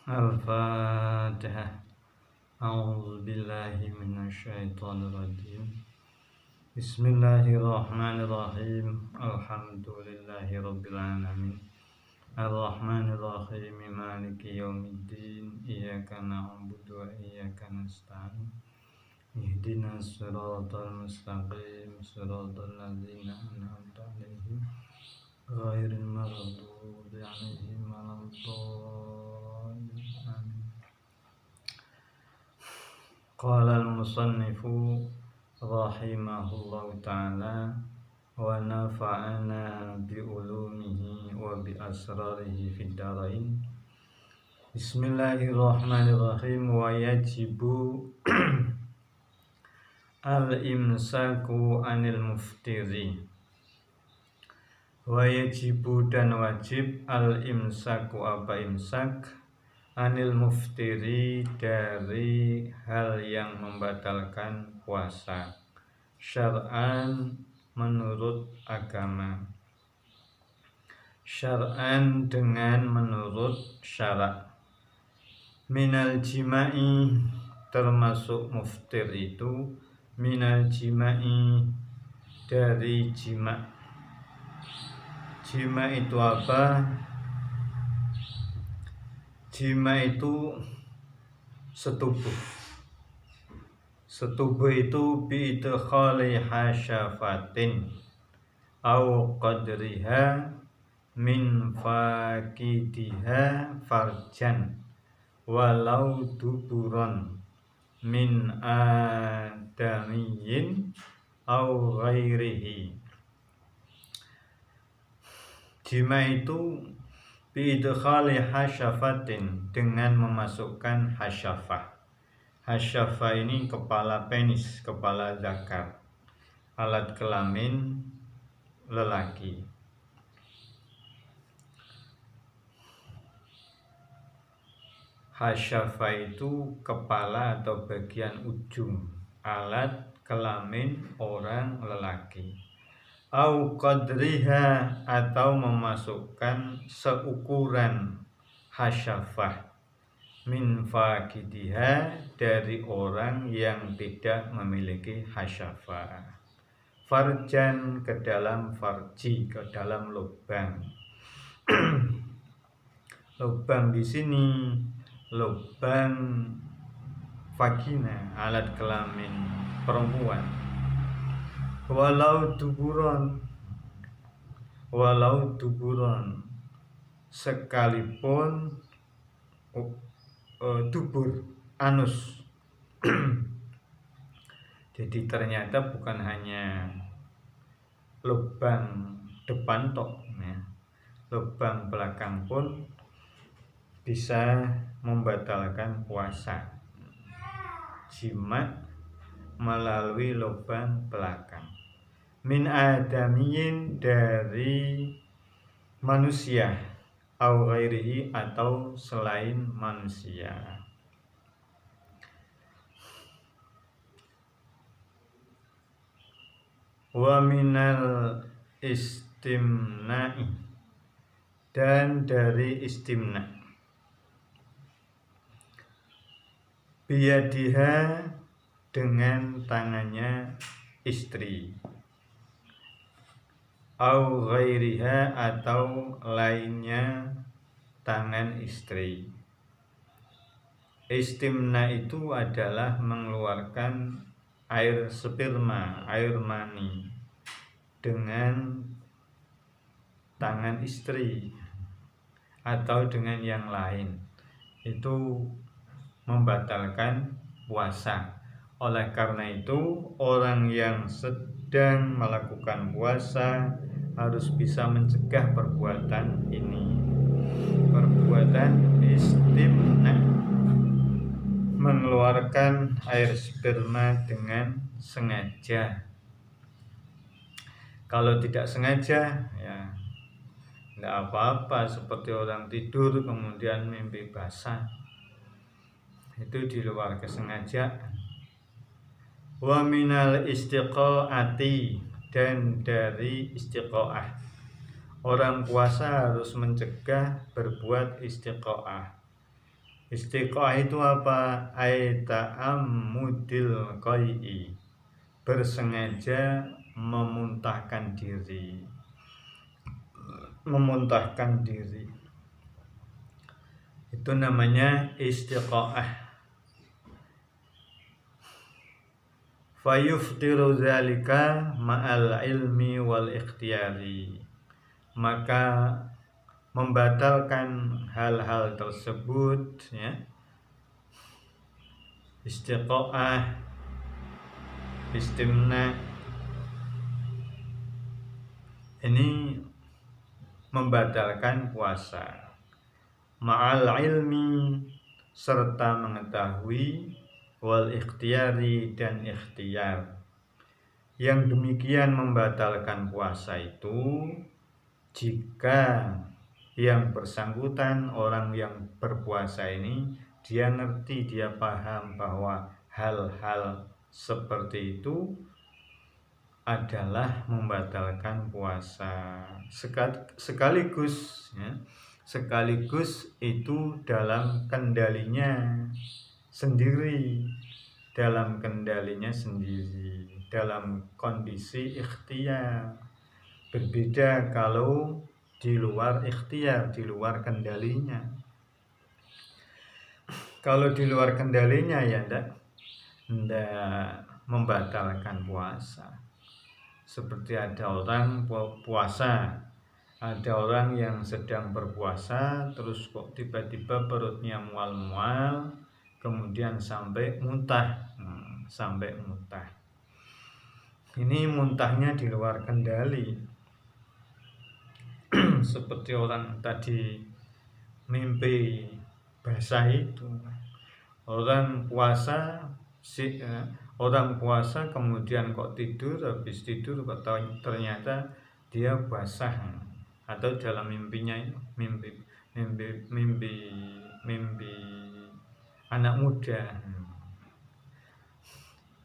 Al-Fatihah. A'udzu billahi minasyaitonir rajim. Bismillahirrahmanirrahim. Alhamdulillahi rabbil alamin. Ar-Rahmanir Rahim. Maliki yaumiddin. Iyyaka na'budu wa iyyaka nasta'in. Ihdinas siratal mustaqim. Siratal ladzina an'amta 'alaihim ghairil maghdubi 'alaihim waladdallin. Amin. Qala al-musannifu rahimahullahu ta'ala wa nafa'ana bi ulumihi wa bi asrarihi fid dharain. Bismillahirrahmanirrahim. Wa yajibu al-imsaku anil muftiri. Wa yajibu dan wajib al-imsaku apa imsak anil muftiri dari hal yang membatalkan puasa syar'an menurut agama, syar'an dengan menurut syarak, minal jima'i termasuk muftir itu minal jima'i dari jima'. Jima' itu apa? Jima' itu setubuh. Setubuh itu bi'idkhali hasyafatin au qadriha min fakidiha farjan walau duburon min adamiyin au ghairihi. Jima itu bi'idkhali hasyafatin dengan memasukkan hasyafah. Hasyafah ini kepala penis, kepala zakar, alat kelamin lelaki. Hasyafah itu kepala atau bagian ujung alat kelamin orang lelaki. Au qadriha atau memasukkan seukuran hasyafah min fakidiha dari orang yang tidak memiliki hasyafah. Farjan ke dalam farji, ke dalam lubang. Lubang di sini lubang vagina, alat kelamin perempuan. Walau duburon sekalipun dubur anus. Jadi ternyata bukan hanya lubang depan tok, ya. Lubang belakang pun bisa membatalkan puasa. Jima melalui lubang belakang. Min adamiyin dari manusia, au ghairihi atau selain manusia. Wa minal istimna'i dan dari istimna. Biyadiha dengan tangannya istri, au ghairiha atau lainnya tangan istri. Istimna itu adalah mengeluarkan air sperma, air mani dengan tangan istri atau dengan yang lain. Itu membatalkan puasa. Oleh karena itu, orang yang sedang melakukan puasa harus bisa mencegah perbuatan ini. Perbuatan istimna, mengeluarkan air sperma dengan sengaja. Kalau tidak sengaja, ya tidak apa-apa, seperti orang tidur kemudian mimpi basah. Itu di luar kesengajaan. Wa minal istiqaati dan dari istiqaah. Orang puasa harus mencegah berbuat istiqaah. Istiqoah itu apa? Ta'ammudil qai'i, bersengaja memuntahkan diri. Memuntahkan diri itu namanya istiqoah. Fayuftiru dzalika ma'al ilmi wal ikhtiyari, maka membatalkan hal-hal tersebut, ya. Istiqoah, istimna ini membatalkan puasa. Ma'al ilmi, serta mengetahui, wal ikhtiyari, dan ikhtiyar. Yang demikian membatalkan puasa itu jika yang bersangkutan, orang yang berpuasa ini, dia ngerti, dia paham bahwa hal-hal seperti itu adalah membatalkan puasa. Sekaligus, ya, sekaligus itu dalam kendalinya sendiri, dalam kendalinya sendiri, dalam kondisi ikhtiar. Berbeda kalau di luar ikhtiar, di luar kendalinya. Kalau di luar kendalinya, ya ndak membatalkan puasa. Seperti ada orang puasa, ada orang yang sedang berpuasa, terus kok tiba-tiba perutnya mual-mual, kemudian sampai muntah. Sampai muntah. Ini muntahnya di luar kendali. Seperti orang tadi mimpi basah itu. Orang puasa kemudian kok tidur, habis tidur kok ternyata dia basah, atau dalam mimpinya mimpi anak muda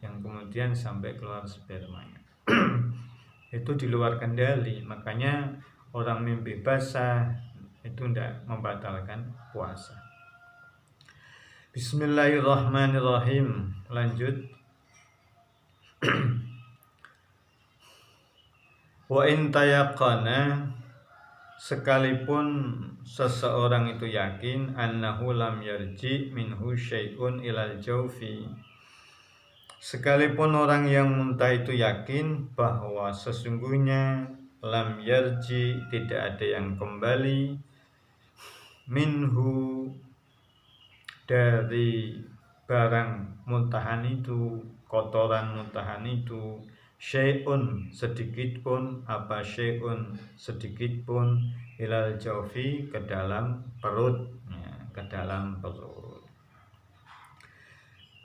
yang kemudian sampai keluar spermanya. Itu di luar kendali, makanya orang mimpi basah itu tidak membatalkan puasa. Bismillahirrahmanirrahim. Lanjut. Wa in tayaqana, sekalipun seseorang itu yakin, annahu lam yarji minhu syai'un ilal jawfi, sekalipun orang yang muntah itu yakin bahwa sesungguhnya lam yarji, tidak ada yang kembali, minhu, dari barang muntahan itu, kotoran muntahan itu, syai'un, sedikit pun, apa syai'un, sedikit pun, ilal jawfi, ke dalam perut, ya, ke dalam perut.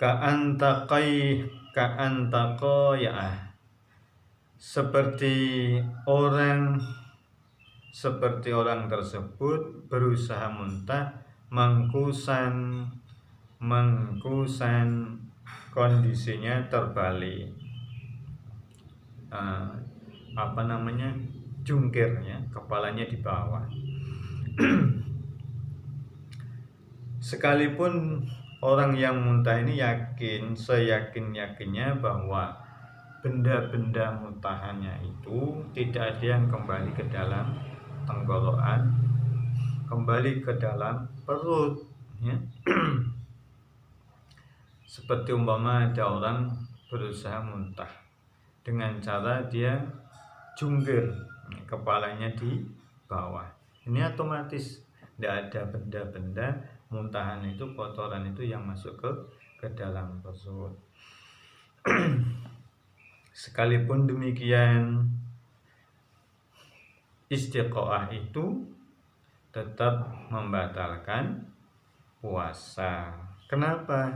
Ka'antaqaya, seperti orang tersebut berusaha muntah, mengkusan, kondisinya terbalik, jungkir, ya, kepalanya di bawah. Sekalipun orang yang muntah ini yakin, seyakin-yakinnya bahwa benda-benda muntahannya itu tidak ada yang kembali ke dalam tenggorokan, kembali ke dalam perut, ya. Seperti umpama ada orang berusaha muntah dengan cara dia jungkir, kepalanya di bawah, ini otomatis tidak ada benda-benda muntahan itu, kotoran itu yang masuk ke dalam perut. Sekalipun demikian, istiqoah itu tetap membatalkan puasa. Kenapa?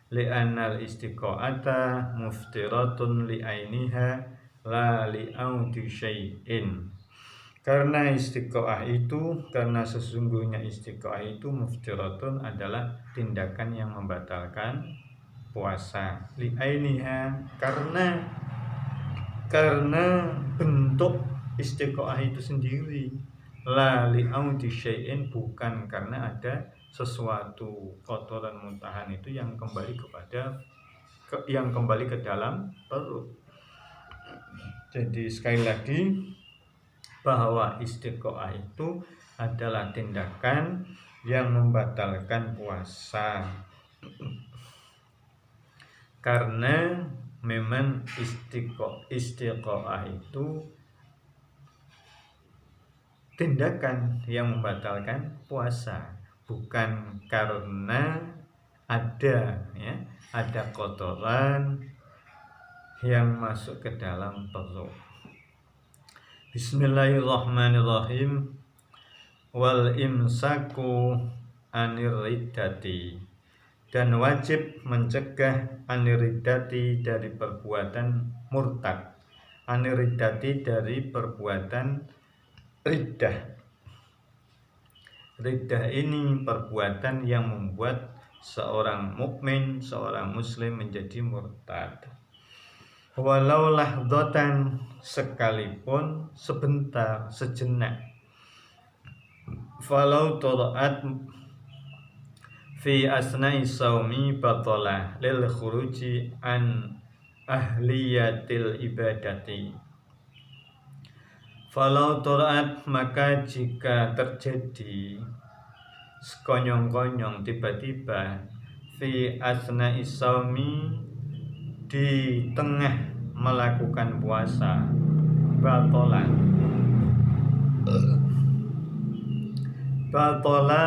Li'annal istiqo'ata muftiratun li'ainiha la li'audi syai'in. Karena sesungguhnya istiqoah itu muftiratun, adalah tindakan yang membatalkan puasa. Li'ainiha, karena bentuk istiqoah itu sendiri. La li'audi syai'in, bukan karena ada sesuatu kotoran muntahan itu yang kembali ke dalam perut. Jadi sekali lagi bahwa istiqoah itu adalah tindakan yang membatalkan puasa. Karena memang istiqoah itu tindakan yang membatalkan puasa, bukan karena ada kotoran yang masuk ke dalam perut. Bismillahirrahmanirrahim. Wal imsaku anir riddati, dan wajib mencegah anir riddati dari perbuatan murtad, anir riddati dari perbuatan riddah. Riddah ini perbuatan yang membuat seorang mukmin, seorang muslim menjadi murtad. Walau lahdatan, sekalipun sebentar, sejenak. Falau toro'at fi asna'i saumi batolah lil khuruji an ahliyatil ibadati. Falau toro'at, maka jika terjadi sekonyong-konyong tiba-tiba fi asna'i saumi, di tengah melakukan puasa, batola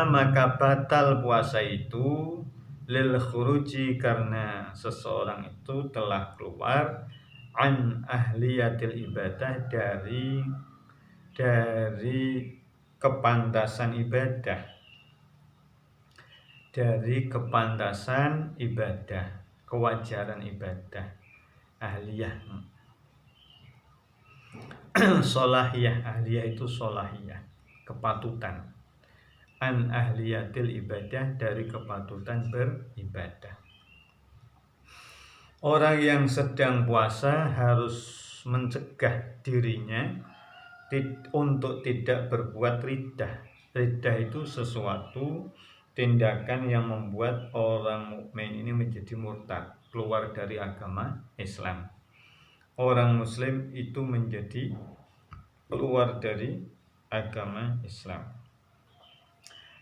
maka batal puasa itu lil khuruji, karena seseorang itu telah keluar an ahliyatil ibadah, dari kepantasan ibadah, kewajaran ibadah, ahliyah. Solahiyah, ahliyah itu solahiyah, kepatutan. An ahliyatil ibadah, dari kepatutan beribadah. Orang yang sedang puasa harus mencegah dirinya untuk tidak berbuat riddah. Riddah itu sesuatu tindakan yang membuat orang mukmin ini menjadi murtad, keluar dari agama Islam. Orang muslim itu menjadi keluar dari agama Islam.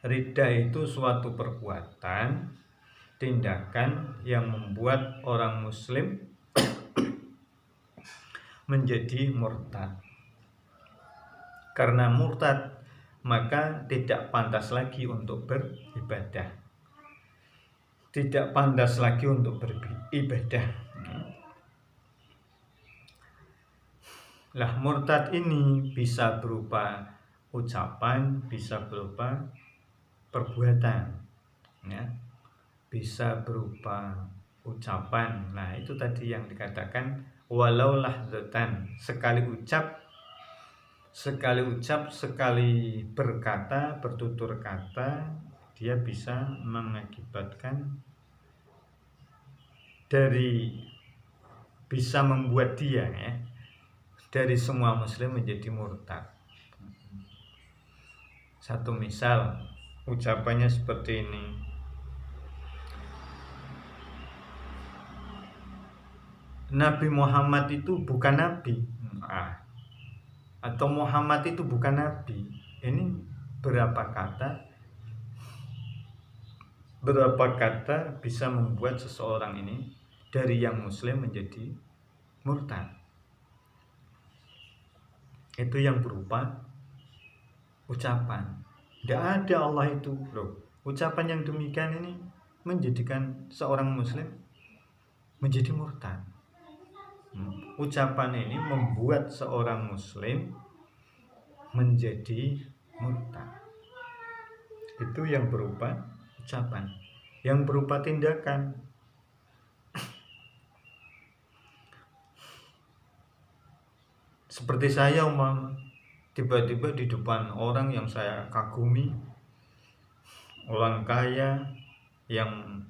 Riddah itu suatu perbuatan, tindakan yang membuat orang muslim menjadi murtad. Karena murtad, maka tidak pantas lagi untuk beribadah, tidak pantas lagi untuk beribadah. Lah, murtad ini bisa berupa ucapan, bisa berupa perbuatan, bisa berupa ucapan. Nah, itu tadi yang dikatakan walau lahdatan, sekali ucap, sekali berkata, bertutur kata, dia bisa mengakibatkan bisa membuat dia dari semua muslim menjadi murtad. Satu misal, ucapannya seperti ini: Nabi Muhammad itu bukan nabi, atau Muhammad itu bukan nabi. Ini berapa kata bisa membuat seseorang ini dari yang muslim menjadi murtad. Itu yang berupa ucapan. Tidak ada Allah itu, ucapan yang demikian ini menjadikan seorang muslim menjadi murtad. Ucapan ini membuat seorang muslim menjadi murtad. Itu yang berupa ucapan. Yang berupa tindakan, seperti saya tiba-tiba di depan orang yang saya kagumi, orang kaya yang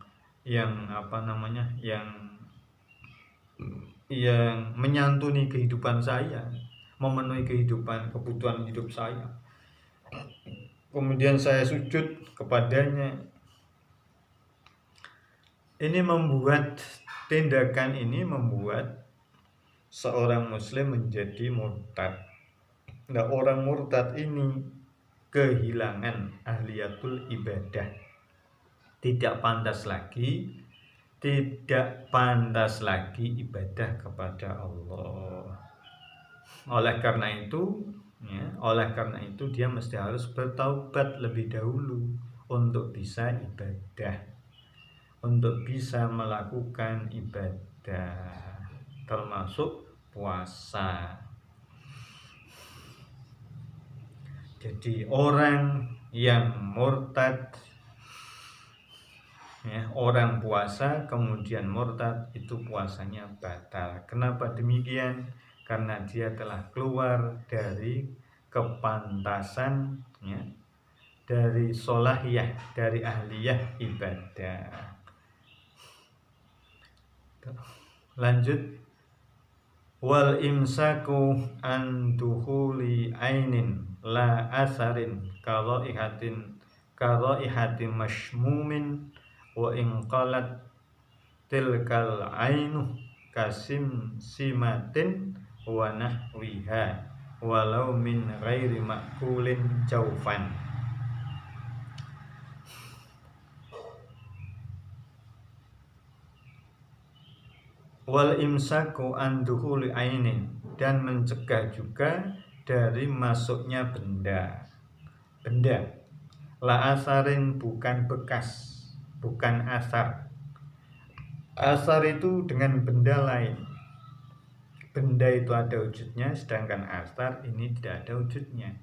menyantuni kehidupan saya, memenuhi kebutuhan hidup saya. kemudian saya sujud kepadanya. Ini membuat tindakan ini membuat seorang muslim menjadi murtad. Nah, orang murtad ini kehilangan ahliyatul ibadah. Tidak pantas lagi ibadah kepada Allah. Oleh karena itu dia mesti harus bertaubat lebih dahulu untuk bisa ibadah, untuk bisa melakukan ibadah, termasuk puasa. Jadi orang yang murtad, orang puasa kemudian murtad, itu puasanya batal. Kenapa demikian? Karena dia telah keluar dari kepantasan, dari solahiyah, dari ahliyah ibadah. Lanjut, wal imsaku an dukhuli ainin la asarin karaihatin mashmumin wa in qalat tilkal ainu kasim simatin wa nahwiha walau min ghairi makulin jaufan. Wal imsaku an dukhuli ainin, dan mencegah juga dari masuknya benda la asarin, bukan bekas, bukan asar. Asar itu dengan benda lain. Benda itu ada wujudnya, sedangkan asar ini tidak ada wujudnya,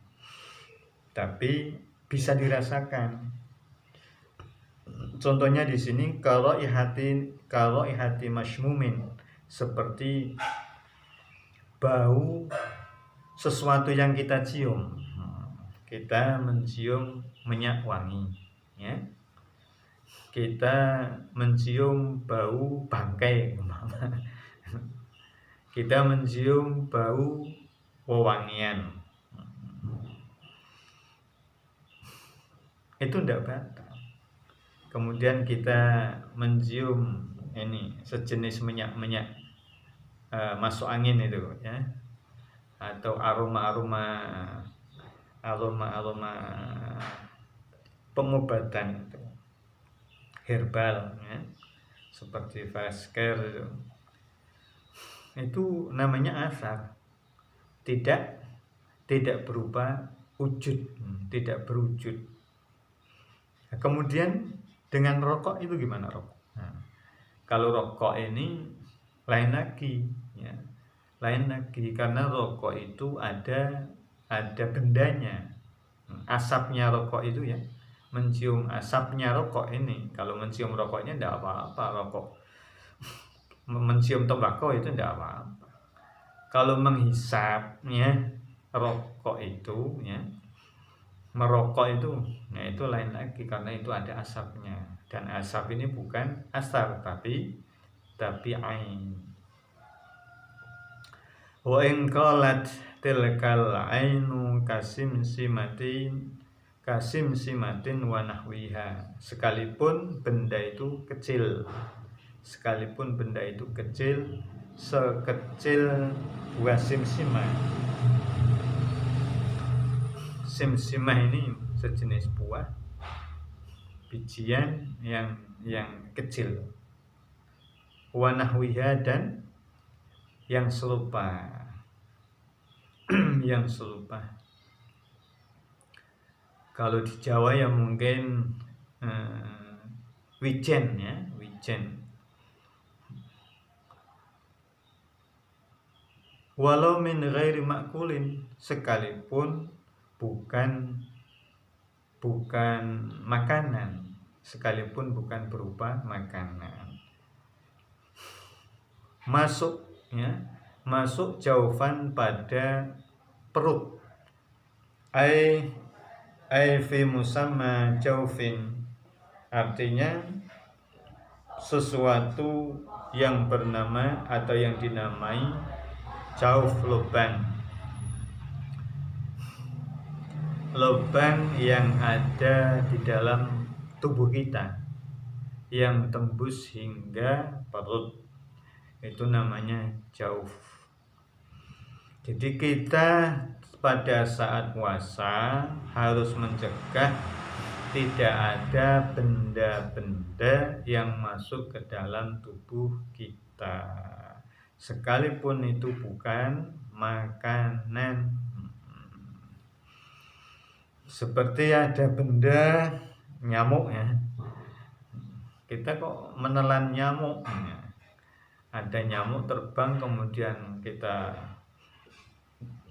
tapi bisa dirasakan. Contohnya di sini ihati mashmumin, seperti bau sesuatu yang kita cium. Kita mencium minyak wangi, kita mencium bau bangkai, kita mencium bau wewangian, itu tidak batal. Kemudian kita mencium sejenis minyak masuk angin itu, atau aroma pengobatan itu, herbal, seperti Vasker itu namanya asar, tidak berupa wujud, tidak berwujud. Kemudian dengan rokok itu gimana rokok? Kalau rokok ini lain lagi, karena rokok itu ada bendanya. Asapnya rokok itu, mencium asapnya rokok ini. Kalau mencium rokoknya tidak apa-apa, rokok. Mencium tembakau itu tidak apa-apa. Kalau menghisapnya rokok itu, merokok itu, itu lain lagi, karena itu ada asapnya. Dan asap ini bukan asar, tapi ain. Wa in qalat tilkal ainu kasim simatin wa nahwiha, sekalipun benda itu kecil, sekecil buah simsimah. Simsimah ini sejenis buah bijian yang kecil. Wa nahwiha, dan yang serupa. Kalau di Jawa ya mungkin wijen. Walau min ghairi makulin, sekalipun bukan makanan, sekalipun bukan berupa makanan. Masuk jaufan, pada perut. Ai fi musamma jaufin, artinya sesuatu yang bernama atau yang dinamai jauf, lubang. lubang yang ada di dalam tubuh kita yang tembus hingga perut, itu namanya jauf. Jadi kita pada saat puasa harus mencegah tidak ada benda-benda yang masuk ke dalam tubuh kita, sekalipun itu bukan makanan. Seperti ada benda nyamuk ya, kita kok menelan nyamuk ya. Ada nyamuk terbang kemudian kita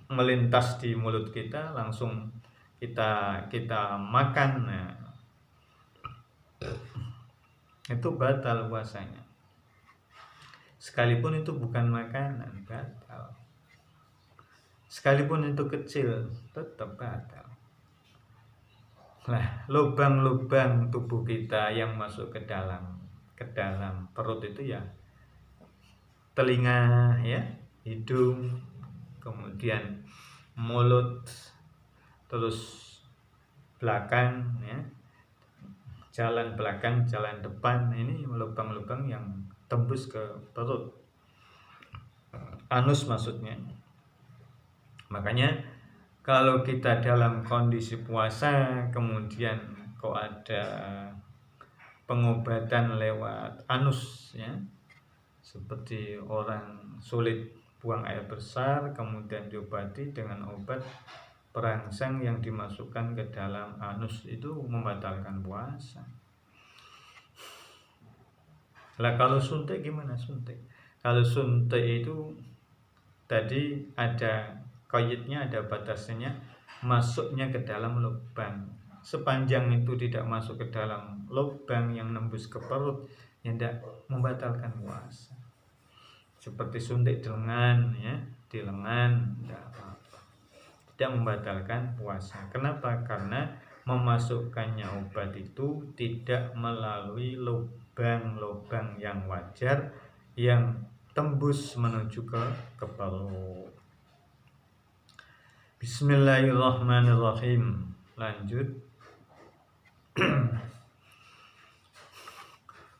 melintas di mulut kita, langsung kita makan, nah, itu batal puasanya. Sekalipun itu bukan makanan, batal. Sekalipun itu kecil, tetap batal. Nah, lubang-lubang tubuh kita yang masuk ke dalam perut itu ya telinga ya, hidung, kemudian mulut, terus belakang ya, jalan belakang, jalan depan, ini lubang-lubang yang tembus ke perut, anus maksudnya. Makanya kalau kita dalam kondisi puasa kemudian kok ada pengobatan lewat anus ya, seperti orang sulit buang air besar kemudian diobati dengan obat perangsang yang dimasukkan ke dalam anus, itu membatalkan puasa. Lah kalau suntik gimana suntik? Kalau suntik itu tadi ada qaidnya, ada batasnya, masuknya ke dalam lubang. Sepanjang itu tidak masuk ke dalam lubang yang nembus ke perut, yang tidak membatalkan puasa. Seperti suntik di lengan ya, di lengan tidak apa-apa, tidak membatalkan puasa. Kenapa? Karena memasukkannya obat itu tidak melalui lubang-lubang yang wajar yang tembus menuju ke perut. Bismillahirrahmanirrahim. Lanjut.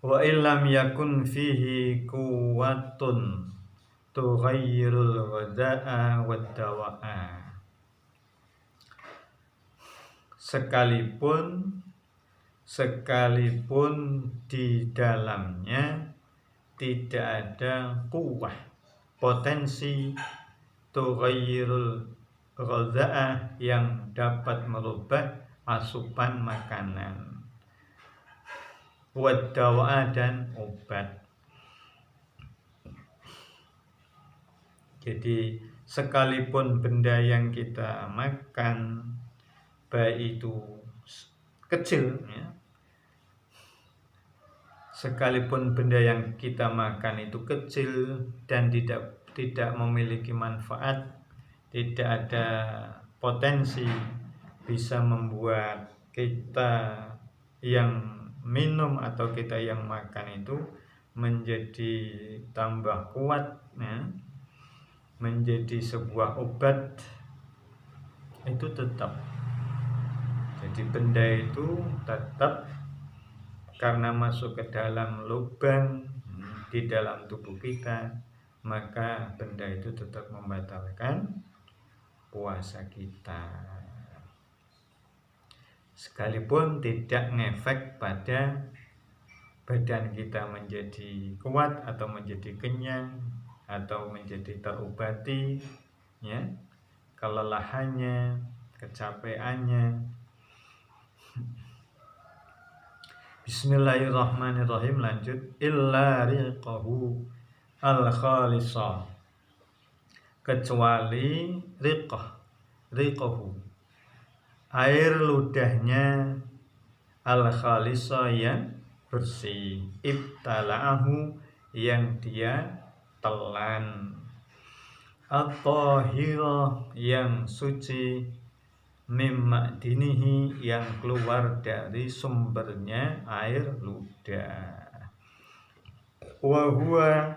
Wa illam yakun fihi quwwatun tughayyirul ghada'a wad dawa'a. Sekalipun di dalamnya tidak ada kuwah, potensi tughayyirul ghada'a yang dapat merubah asupan makanan, wad-dawa'a dan obat. Jadi sekalipun benda yang kita makan baik itu kecil ya, sekalipun benda yang kita makan itu kecil dan tidak memiliki manfaat, tidak ada potensi bisa membuat kita yang minum atau kita yang makan itu menjadi tambah kuat ya, menjadi sebuah obat, itu tetap. Jadi benda itu tetap karena masuk ke dalam lubang di dalam tubuh kita, maka benda itu tetap membatalkan puasa kita. Sekalipun tidak ngefek pada badan kita menjadi kuat atau menjadi kenyang atau menjadi terobati ya, kelelahannya, kecapeannya. Bismillahirrahmanirrahim. Lanjut. Illa riqahu al-khalisah, kecuali riqahu air ludahnya, al-khalisah yang bersih, ibtala'ahu yang dia telan, at-tahirah yang suci, mimma dinihi yang keluar dari sumbernya air ludah. Wa huwa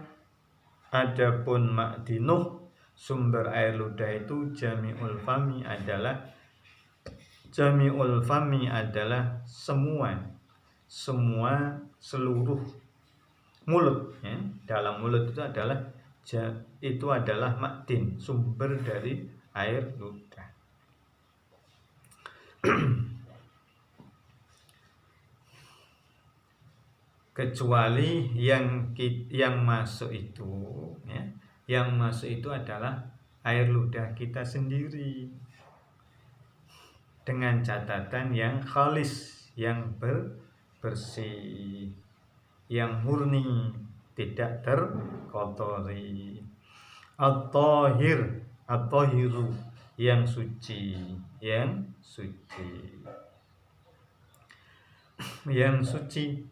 adapun ma'dinuh, sumber air ludah itu jami'ul fami adalah Jami'ul fami adalah seluruh mulut ya. Dalam mulut itu adalah makdin, sumber dari air ludah. Kecuali yang masuk itu ya, yang masuk itu adalah air ludah kita sendiri, dengan catatan yang khalis, yang bersih, yang murni, tidak terkotori. At-tahiru, yang suci, yang suci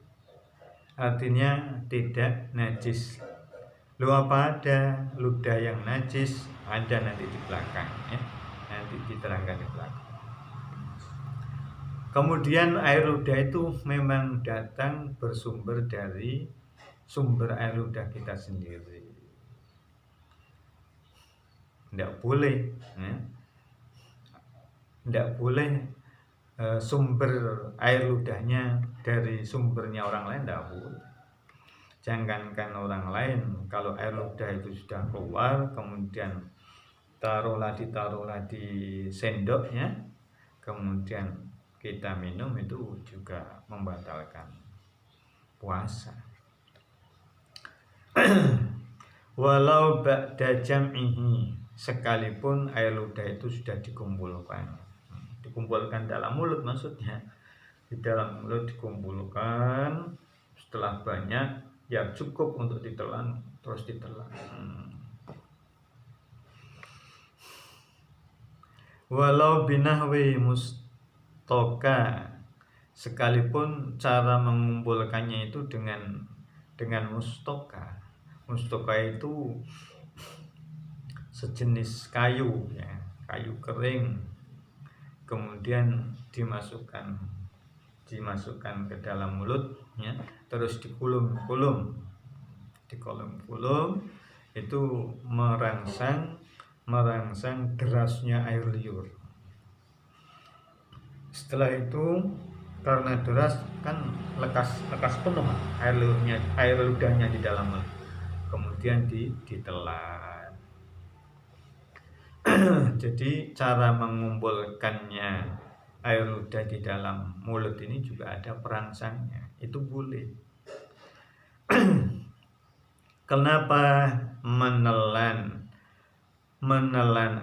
artinya tidak najis. Lu apa ada ludah yang najis? Ada nanti di belakang ya. Nanti diterangkan di belakang. Kemudian air ludah itu memang datang bersumber dari sumber air ludah kita sendiri. Tidak boleh ya. Tidak boleh sumber air ludahnya dari sumbernya orang lain, tidak boleh. Jangankan orang lain, kalau air ludah itu sudah keluar, kemudian ditaruhlah di sendoknya, kemudian kita minum, itu juga membatalkan puasa. Walau ba'da jam'ihi, sekalipun air ludah itu sudah dikumpulkan dalam mulut, maksudnya di dalam mulut dikumpulkan, setelah banyak ya cukup untuk ditelan, terus ditelan. Walau binahwi mustoka, sekalipun cara mengumpulkannya itu dengan mustoka. Mustoka itu sejenis kayu ya, kayu kering, kemudian dimasukkan ke dalam mulutnya, terus dikulum-kulum, itu merangsang derasnya air liur. Setelah itu karena deras kan lekas penuh air ludahnya di dalam mulut, kemudian ditelan. Jadi cara mengumpulkannya air ludah di dalam mulut ini juga ada perangsangnya, itu boleh. Kenapa menelan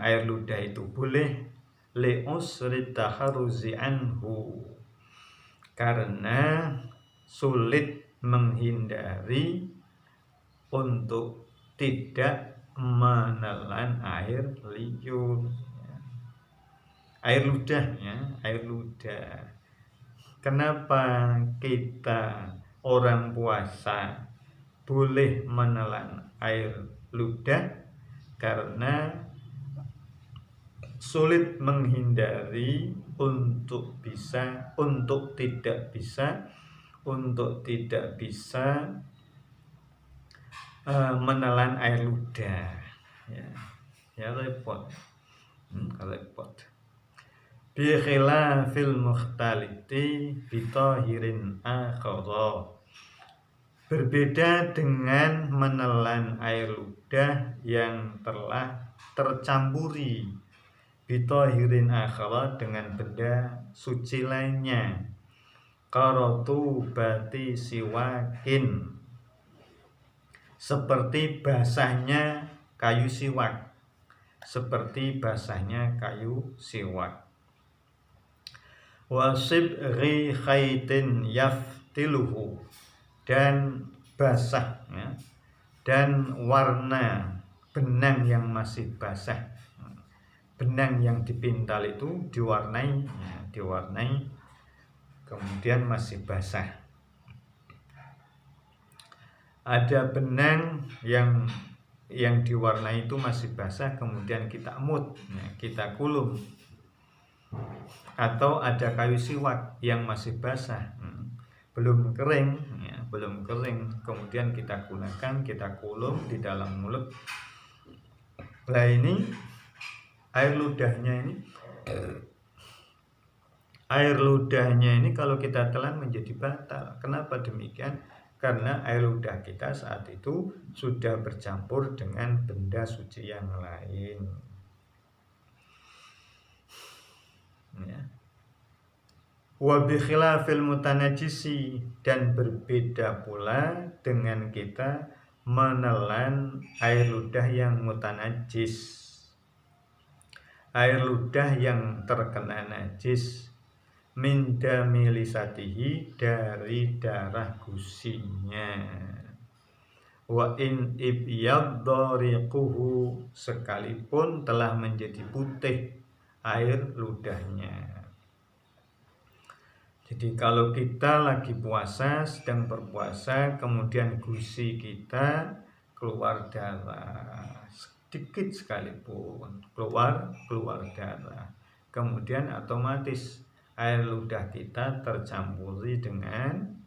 air ludah itu boleh? Li'usri taharuzi anhu, karena sulit menghindari untuk tidak menelan air liur, air ludah. Kenapa kita orang puasa boleh menelan air ludah? Karena sulit menghindari untuk tidak bisa menelan air ludah ya repot. Bi khilafil mukhtaliti bi tahirin akhara, berbeda dengan menelan air ludah yang telah tercampuri bi tahirin akhara, dengan benda suci lainnya. Qaratu bati siwakin, seperti basahnya kayu siwak, wasibghi khaitin yaftiluhu, dan basah dan warna benang yang masih basah, benang yang dipintal itu diwarnai kemudian masih basah. Ada benang yang diwarnai itu masih basah, kemudian kita kita kulum. Atau ada kayu siwak yang masih basah, belum kering, kemudian kita gunakan, kita kulum di dalam mulut. Nah ini air ludahnya ini air ludahnya ini kalau kita telan menjadi batal. Kenapa demikian? Karena air ludah kita saat itu sudah bercampur dengan benda suci yang lain. Ya. Wa bi khilafil mutanajjisi, dan berbeda pula dengan kita menelan air ludah yang mutanajjis. Air ludah yang terkena najis min damilisatihi, dari darah gusinya. Wa in ibyadhariquhu, sekalipun telah menjadi putih air ludahnya. Jadi kalau kita lagi puasa, sedang berpuasa, kemudian gusi kita keluar darah sedikit sekalipun, keluar darah, kemudian otomatis air ludah kita tercampuri dengan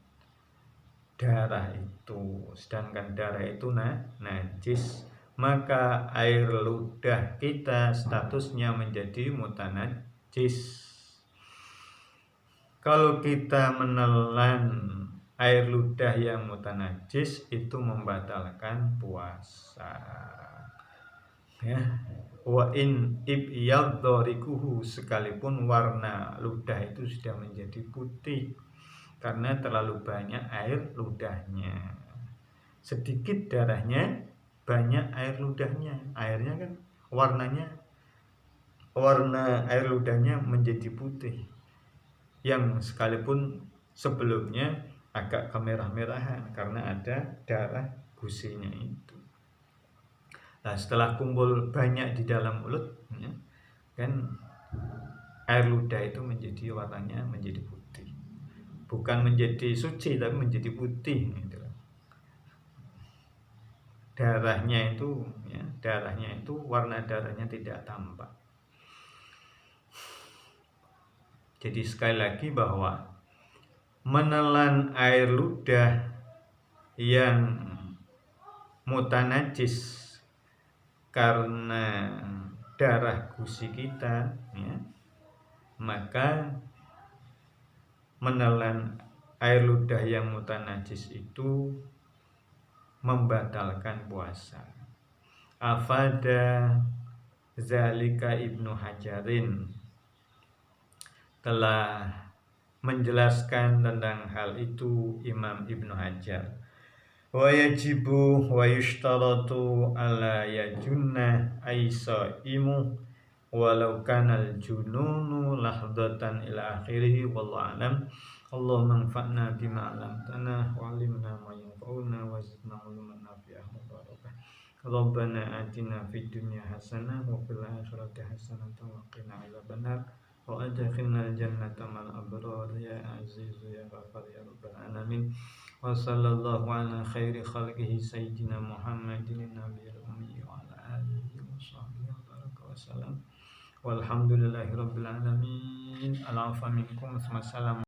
darah itu, sedangkan darah itu najis, maka air ludah kita statusnya menjadi mutanajjis. Kalau kita menelan air ludah yang mutanajjis, itu membatalkan puasa. Ya. Wa in ibyadhariquhu, sekalipun warna ludah itu sudah menjadi putih karena terlalu banyak air ludahnya. Sedikit darahnya, banyak air ludahnya. Airnya kan warna air ludahnya menjadi putih, yang sekalipun sebelumnya agak kemerah-merahan karena ada darah gusinya itu. Nah, setelah kumpul banyak di dalam mulut, ya, kan air ludah itu menjadi warnanya menjadi putih, bukan menjadi suci tapi menjadi putih gitu. Darahnya itu, ya, warna darahnya tidak tampak. Jadi sekali lagi bahwa menelan air ludah yang mutanajis karena darah gusi kita, ya, maka menelan air ludah yang mutanajis itu membatalkan puasa. Afada zalika Ibnu Hajarin, telah menjelaskan tentang hal itu Imam Ibnu Hajar. Wa yajibu wa yushtaratu ala yajunna aisaimu walau kanal jununu lahdatan ila akhirih, wallahu alam. Allahumma anfa'na bima 'allamtana wa 'allimna ma yanfa'una wa zidna 'ilman nafi'ah wa barakah. Rabbana atina fid dunya hasanah wa fil akhirati hasanah wa qina adzabannar wa adkhilna jannata ma'al abrar ya aziz ya ghafar ya rabbal alamin. Wa sallallahu ala khairi khalqihi sayyidina Muhammadin nabiyil ummi wa ala alihi wa sahbihi wa baraka wa salam. Walhamdulillahi rabbil alamin. Al-'afwa minkum. Assalamualaikum.